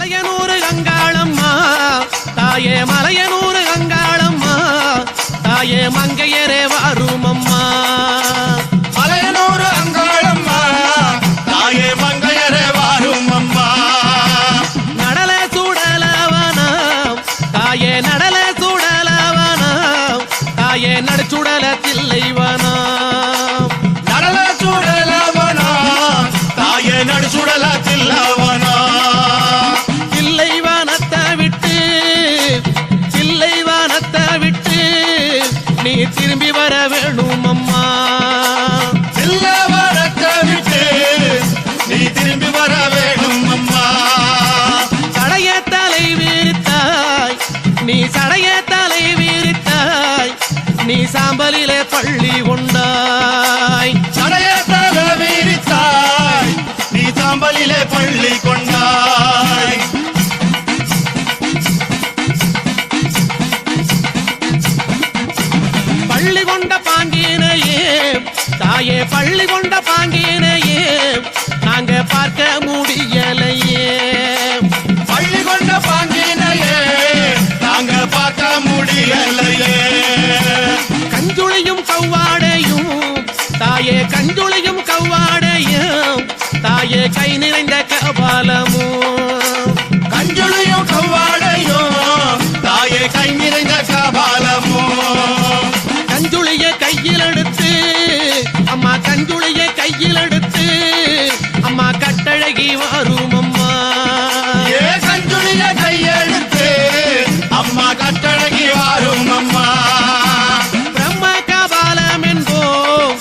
மலையனூர் அங்காளம்மா தாயே மலையனூர் அங்காளம்மா தாயே மங்கையரே வாரும் அம்மா மலையனூர் அங்காளம்மா தாயே மங்கையரே வாரும் அம்மா நடல சுடலவனம் தாயே நடல சுடலவனம் தாயே நடுச்சுடல தில்லைவனம் நடல சுடலவனம் தாயே நடுச்சுடல தில்லவனம் நீ திரும்பி வர வேணும் அம்மா தில்லவனத்தை விட்டு நீ திரும்பி வர வேணும் அம்மா சடைய தலை விரித்தாய் நீ சடைய தலை விரித்தாய் நீ சாம்பலிலே பள்ளி கொண்டாய் சடைய தலை விரித்தாய் நீ சாம்பலிலே பள்ளி கொண்டாய் பள்ளி கொண்ட பாங்கினையே தாயே பள்ளி கொண்ட பாங்கினையே நாங்க பார்க்க முடியலையே பள்ளி கொண்ட பாங்கினையே நாங்க பார்க்க முடியலையே கஞ்சுளியும் கவ்வாடையும் தாயே கஞ்சுளியும் கவ்வாடையும் தாயே கை நிறைந்த கபாலமும் கஞ்சுளியும் கவ்வாடையும் தாயே கை நிறைந்த கபாலமும் கஞ்சுளிய கையில் எடுத்து அம்மா கஞ்சுளிய கையில் எடுத்து அம்மா கட்டழகி வரும் அம்மா ஏ கஞ்சுளிய கையெடுத்து அம்மா கட்டழகி வரும் அம்மா பிரம்ம கபாலம் என்போம்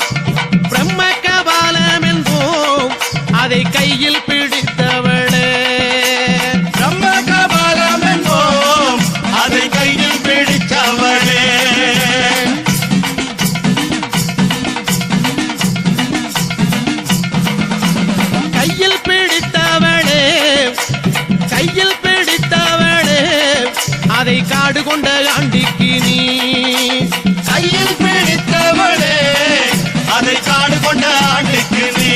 பிரம்ம கபாலம் என்போம் அதை கையில் பிடித்தவளே பிரம்ம கபாலம் என்போம் அதை கையில் பிடித்தவளே கையில் பிடித்தவளே கையில் பிடித்தவளே அதை காடு கொண்ட ஆண்டிக்கு நீ கையில் பிடித்தவளே அதை காடு கொண்ட ஆண்டிக்கு நீ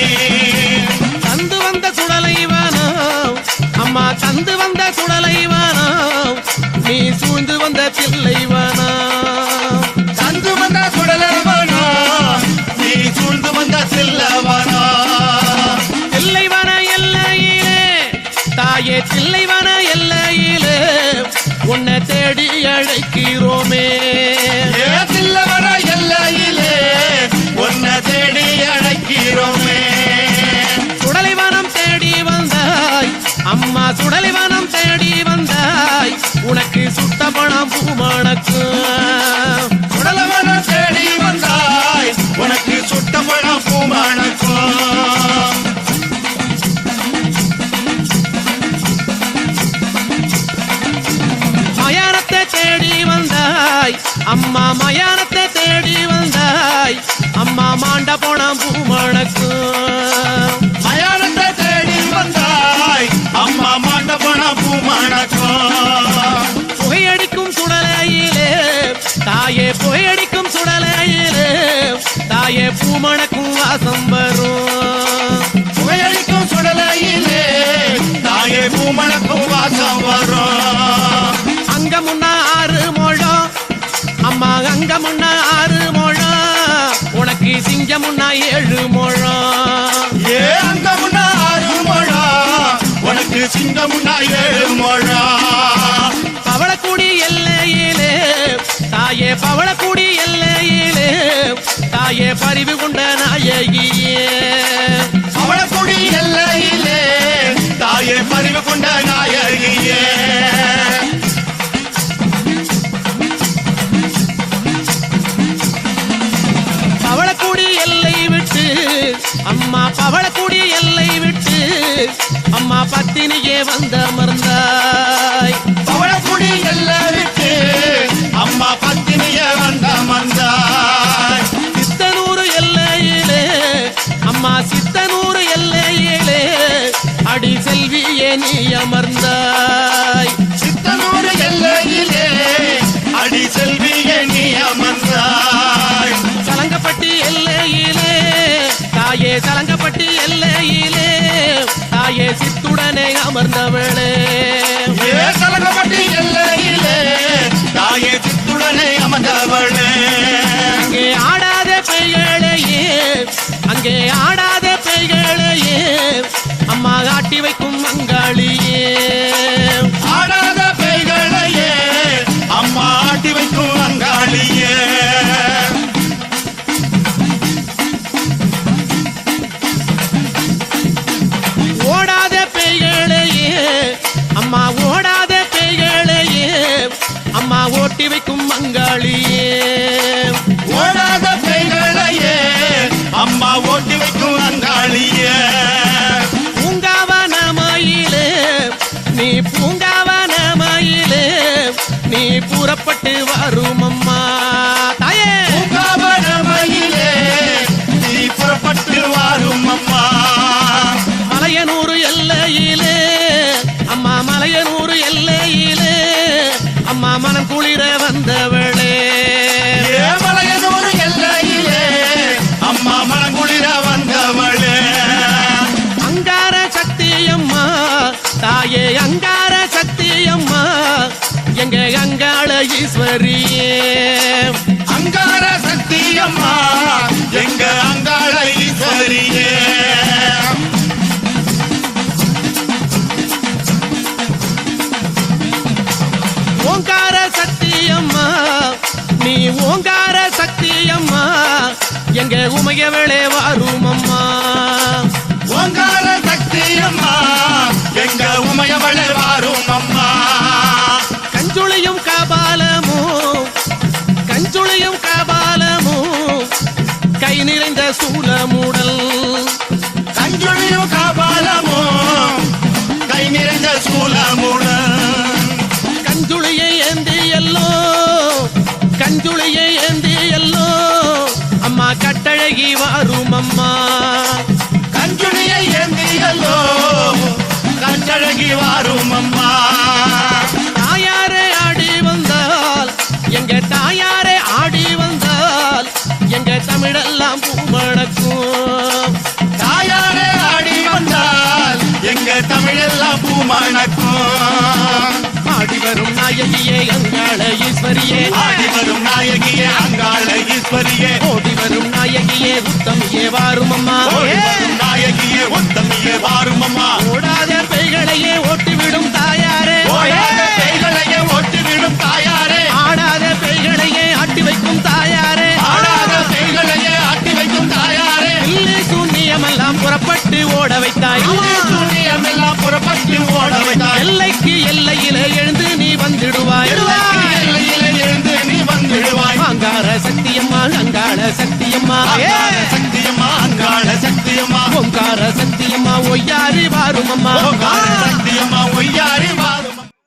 தந்து வந்த சுடலைவானோ அம்மா தந்து வந்த சுடலைவானோ நீ சூழ்ந்து வந்த தில்லைவானோ தந்து வந்த சுடலவனோ நீ சூழ்ந்து வந்த தில்லவனோ தில்லைவன எல்லையிலே தாயே தில்லைவன எல்லையிலே உன்னை தேடி அழைக்கிறோமே ஏ தில்லவன எல்லையிலே உன்னை தேடி அழைக்கிறோமே சுடலைவனம் தேடி வந்தாய் அம்மா சுடலைவனம் தேடி வந்தாய் உனக்கு சுட்ட பணம் பூமணக்கும் சுடலவனம் தேடி வந்தாய் உனக்கு சுட்ட பழம் பூமணக்கும் மயானத்தை தேடி வந்தாய் அம்மா மயானத்தை தேடி வந்தாய் அம்மா மாண்ட போனம் பூமணக்கும் மயானத்தை தேடி வந்தாய் அம்மா மாண்ட பணம் பூமணக்கும் புகையடிக்கும் சுடலையிலே தாயே புகையடிக்கும் சுடலையிலே தாயே பூமணக்கும் வாசம் வரும் புகையடிக்கும் சுடலையிலே தாயே பூமணக்கும் வாசம் வரும் அங்க முன்னா 6 முழம் அம்மா அங்க முன்னா 6 முழம் உனக்கு சிங்க முன்னா 7 முழம் ஏ அங்க முன்னா 6 முழம் உனக்கு சிங்க முன்னா 7 முழம் பவளக்குடி எல்லையிலே தாயே பவளக்குடி எல்லையிலே தாயே பரிவு கொண்ட நாயகியே அவளக்குடி எல்லையிலே தாயே பறிவு கொண்ட நாயகியே பவளக்குடி எல்லை விட்டு அம்மா பவளக்குடி எல்லை விட்டு அம்மா பத்தினியே வந்த அமர்ந்தாய் அவளக்குடி எல்லை விட்டு அம்மா பத்தினிய வந்த மந்தாய் சித்தனூர் எல்லையிலே அம்மா சித்தனூர் எல்லையிலே அடி செல்வியே நீ அமர்ந்தாய் சித்தனூர் எல்லையிலே அடி செல்வியே நீ அமர்ந்தாய் சலங்கப்பட்டி எல்லையிலே தாயே சலங்கப்பட்டி எல்லையிலே தாயே சித்துடனே அமர்ந்தவளே நீ பூங்காவன மயிலே நீ புறப்பட்டு வரும் அம்மா தாயே பூங்காவனமயிலே நீ புறப்பட்டு வாரும் அம்மா மலையனூர் எல்லையிலே அம்மா மலையனூர் எல்லையிலே அம்மா மனம் குளிர வந்தவளே ஏமலையனூர் எல்லையிலே அம்மா மனங்குளிர வந்தவளே அங்கார சக்தியம்மா தாயே அங்கார சக்தியம்மா எங்க அங்காள ஈஸ்வரியே அங்கார சக்தியம்மா எங்க அங்காள ஈஸ்வரியே ஓங்கார சக்தியம்மா நீ ஓங்கார சக்தியம்மா எங்க உமையவளே வாரும் அம்மா ஓங்கார சக்தியம்மா எங்க உமையவளே வாரும் அம்மா கஞ்சுளியும் கபாலமும் கஞ்சுளியும் கபாலமும் கை நிறைந்த சூலமுடல் கஞ்சுளியும் காபாலமும் கை நிறைந்த சூலமுடன் கஞ்சுளியை ஏந்தி எல்லோ கஞ்சுளியை ஏந்தி எல்லோ அம்மா கட்டழகி வாரும் அம்மா கஞ்சுளியை ஏந்தியல்லோ கஞ்சழகி வாரும் அம்மா தாயாரே ஆடி வந்தால் எங்க தாயாரே ஆடி வந்தால் எங்க தமிழெல்லாம் பூமணக்கும் தாயாரே ஆடி வந்தால் எங்க தமிழெல்லாம் பூமணக்கும் ஆடி வரும் நாயகியே அங்காள ஈஸ்வரியே ஆடி வரும் நாயகியே அங்காள ஈஸ்வரியே ஓடி வரும் நாயகியே உத்தமியே வாரும் அம்மா ஓடி வரும் நாயகியே உத்தமியே வாரும் அம்மா ஓடாத பெய்களையே ஓட்டிவிடும் தாயாரே ஓடாத கைகளையே ஓட்டிவிடும் தாயாரே ஆடாத பெய்களையே ஆட்டி வைக்கும் தாயாரே ஆடாத கைகளையே ஆட்டி வைக்கும் தாயாரே இல்லை சூன்யமெல்லாம் புறப்பட்டு ஓட வைத்தாய் சூனியமெல்லாம் புறப்பட்டு ஓட வைத்தாய் எல்லைக்கு எல்லையிலே எழுந்து நீ வந்துடுவாய் எல்லையிலே எழுந்து நீ வந்துடுவாய் அங்கார சக்தியம்மா அங்காள சக்தியம்மா அங்காள சக்தியம்மா அங்காள சக்தியம்மா ஓங்கார சக்தியம்மா ஒய்யாரி வாரும் அம்மா ஓங்கார